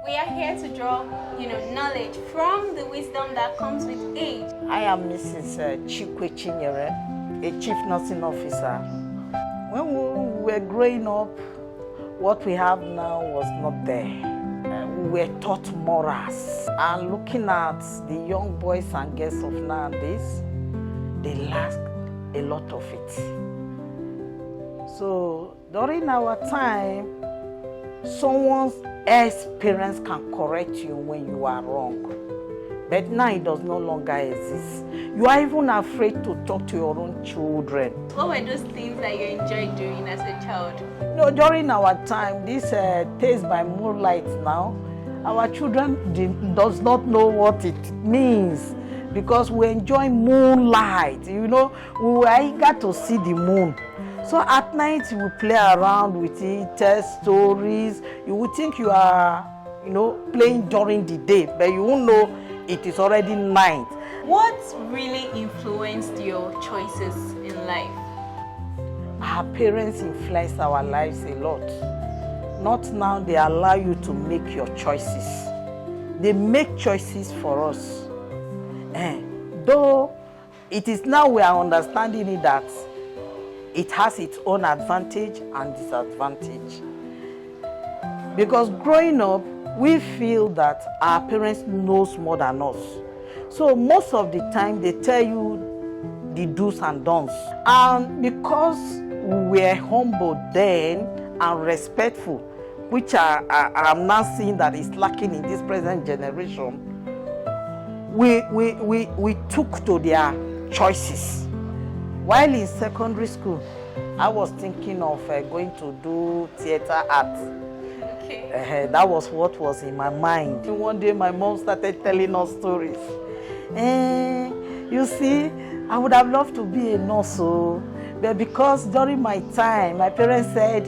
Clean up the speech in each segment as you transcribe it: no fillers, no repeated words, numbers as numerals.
We are here to draw, knowledge from the wisdom that comes with age. I am Mrs. Chikwe Chinyere, a chief nursing officer. When we were growing up, what we have now was not there. We were taught morals. And looking at the young boys and girls of nowadays, they lack a lot of it. So during our time, someone else's parents can correct you when you are wrong. But now it does no longer exist. You are even afraid to talk to your own children. What were those things that you enjoyed doing as a child? No, during our time, this taste by moonlight now, our children does not know what it means because we enjoy moonlight. We were eager to see the moon. So at night we play around with it, tell stories. You would think you are, playing during the day, but you won't know it is already night. What really influenced your choices in life? Our parents influence our lives a lot. Not now they allow you to make your choices. They make choices for us. Though it is now we are understanding it that it has its own advantage and disadvantage. Because growing up, we feel that our parents knows more than us. So most of the time they tell you the do's and don'ts. And because we were humble then and respectful, which I'm now seeing that is lacking in this present generation, we took to their choices. While in secondary school, I was thinking of going to do theater art. Okay. That was what was in my mind. One day my mom started telling us stories. You see, I would have loved to be a nurse, but because during my time, my parents said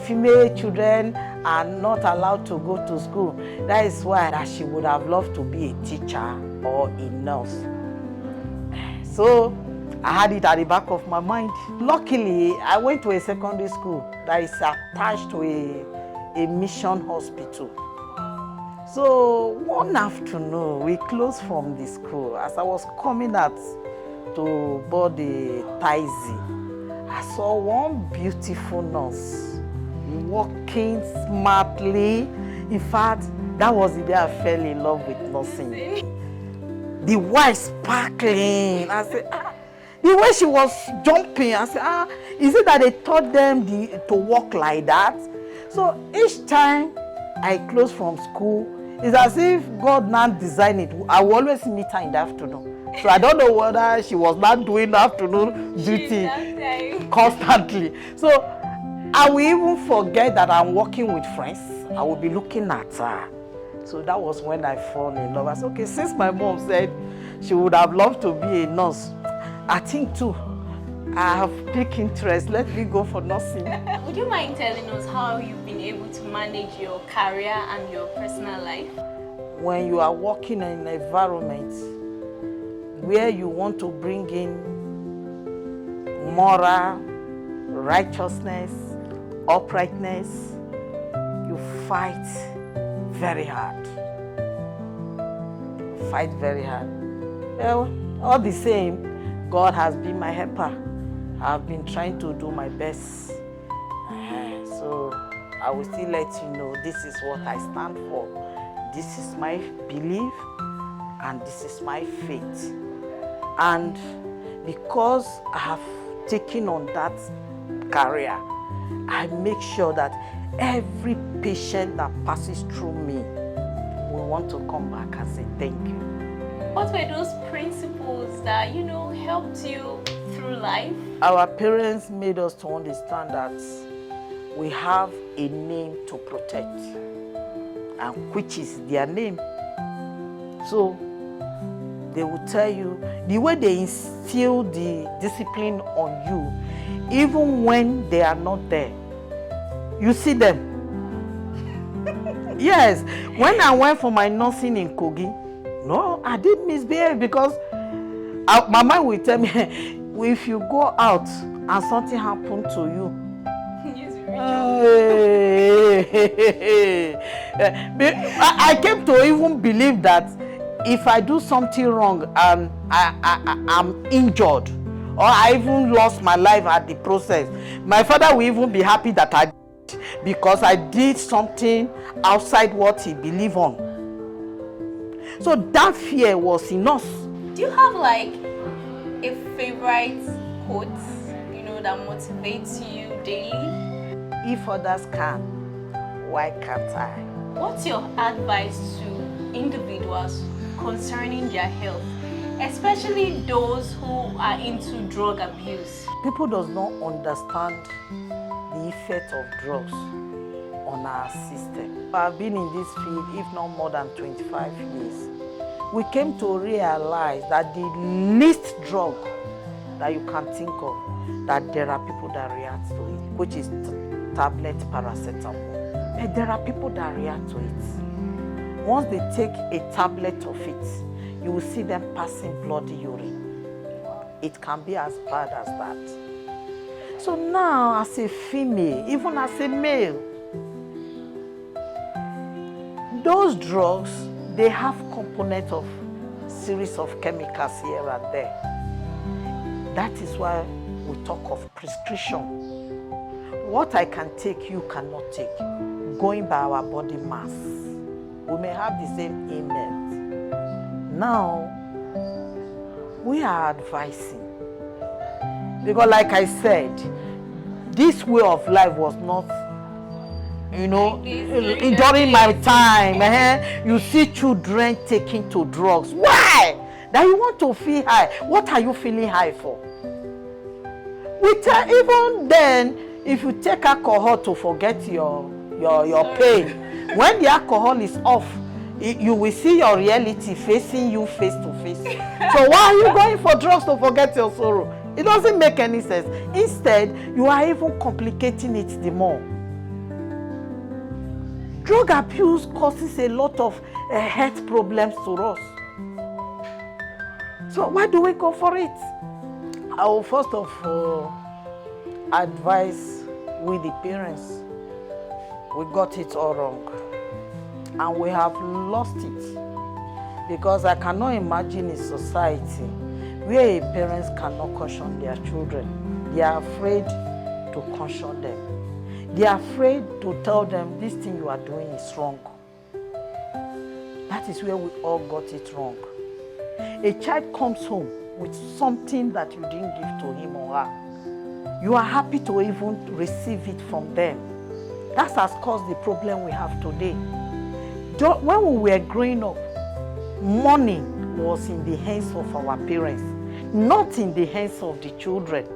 female children are not allowed to go to school. That is why she would have loved to be a teacher or a nurse. So I had it at the back of my mind. Luckily, I went to a secondary school that is attached to a mission hospital. So one afternoon, we closed from the school. As I was coming out to board the taxi, I saw one beautiful nurse walking smartly. In fact, that was the day I fell in love with nursing. The white sparkling. I said, the way she was jumping, I said, is it that they taught them to walk like that? So each time I close from school, it's as if God now designed it. I will always meet her in the afternoon. So I don't know whether she was not doing afternoon duty constantly. So I will even forget that I'm working with friends. I will be looking at her. So that was when I fell in love. I said, okay, since my mom said she would have loved to be a nurse, I think too, I have big interest. Let me go for nursing. Would you mind telling us how you've been able to manage your career and your personal life? When you are working in an environment where you want to bring in moral, righteousness, uprightness, you fight very hard. Fight very hard. Well, all the same, God has been my helper. I've been trying to do my best. So I will still let you know this is what I stand for. This is my belief and this is my faith. And because I have taken on that career, I make sure that every patient that passes through me will want to come back and say thank you. What were those principles that, helped you through life? Our parents made us to understand that we have a name to protect, and which is their name. So they will tell you, the way they instill the discipline on you, even when they are not there, you see them. Yes, when I went for my nursing in Kogi, no, I didn't misbehave because my mind will tell me, if you go out and something happened to you, I came to even believe that if I do something wrong and I'm injured, or I even lost my life at the process, my father will even be happy that I did, because I did something outside what he believed on. So that fear was in us. Do you have like a favorite quote, that motivates you daily? If others can, why can't I? What's your advice to individuals concerning their health, especially those who are into drug abuse? People does not understand the effect of drugs on our system. I've been in this field if not more than 25 years. We came to realize that the least drug that you can think of, that there are people that react to it, which is tablet paracetamol. But there are people that react to it. Once they take a tablet of it, you will see them passing bloody urine. It can be as bad as that. So now, as a female, even as a male, those drugs, they have component of series of chemicals here and there. That is why we talk of prescription. What I can take, you cannot take, going by our body mass. We may have the same ailment. Now, we are advising. Because like I said, this way of life was not, during my time. You see children taking to drugs. Why? That you want to feel high. What are you feeling high for? Even then, if you take alcohol to forget your pain, when the alcohol is off, you will see your reality facing you face to face. So why are you going for drugs to forget your sorrow? It doesn't make any sense. Instead, you are even complicating it the more. Drug abuse causes a lot of health problems to us. So why do we go for it? I will first of all advise with the parents. We got it all wrong. And we have lost it. Because I cannot imagine a society where parents cannot caution their children. They are afraid to caution them. They are afraid to tell them this thing you are doing is wrong. That is where we all got it wrong. A child comes home with something that you didn't give to him or her. You are happy to even receive it from them. That has caused the problem we have today. When we were growing up, money was in the hands of our parents, not in the hands of the children.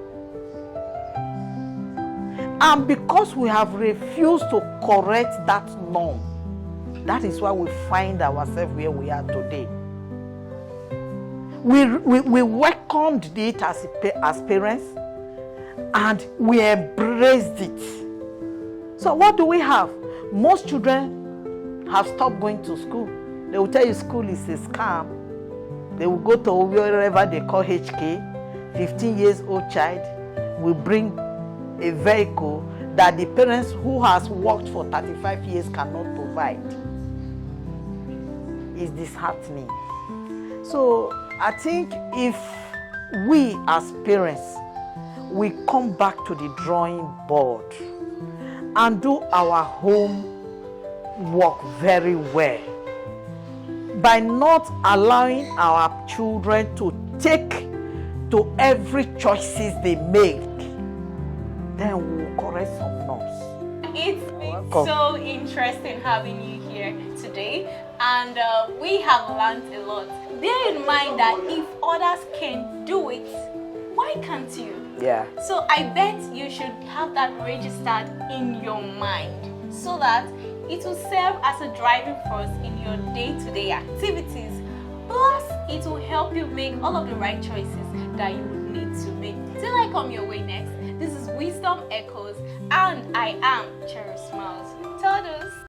And because we have refused to correct that norm, that is why we find ourselves where we are today. We welcomed it as parents, and we embraced it. So what do we have? Most children have stopped going to school. They will tell you school is a scam. They will go to wherever they call HK. 15 years old child will bring a vehicle that the parents who has worked for 35 years cannot provide. It's disheartening. So I think if we as parents, we come back to the drawing board and do our home work very well by not allowing our children to take to every choices they make, then we'll correct some norms. It's been so interesting having you here today, and we have learned a lot. Bear in mind that if others can do it, why can't you? Yeah. So I bet you should have that registered in your mind so that it will serve as a driving force in your day-to-day activities. Plus, it will help you make all of the right choices that you would need to make. Till I come your way next, this is Wisdom Echoes, and I am Cherry Smiles. Todos.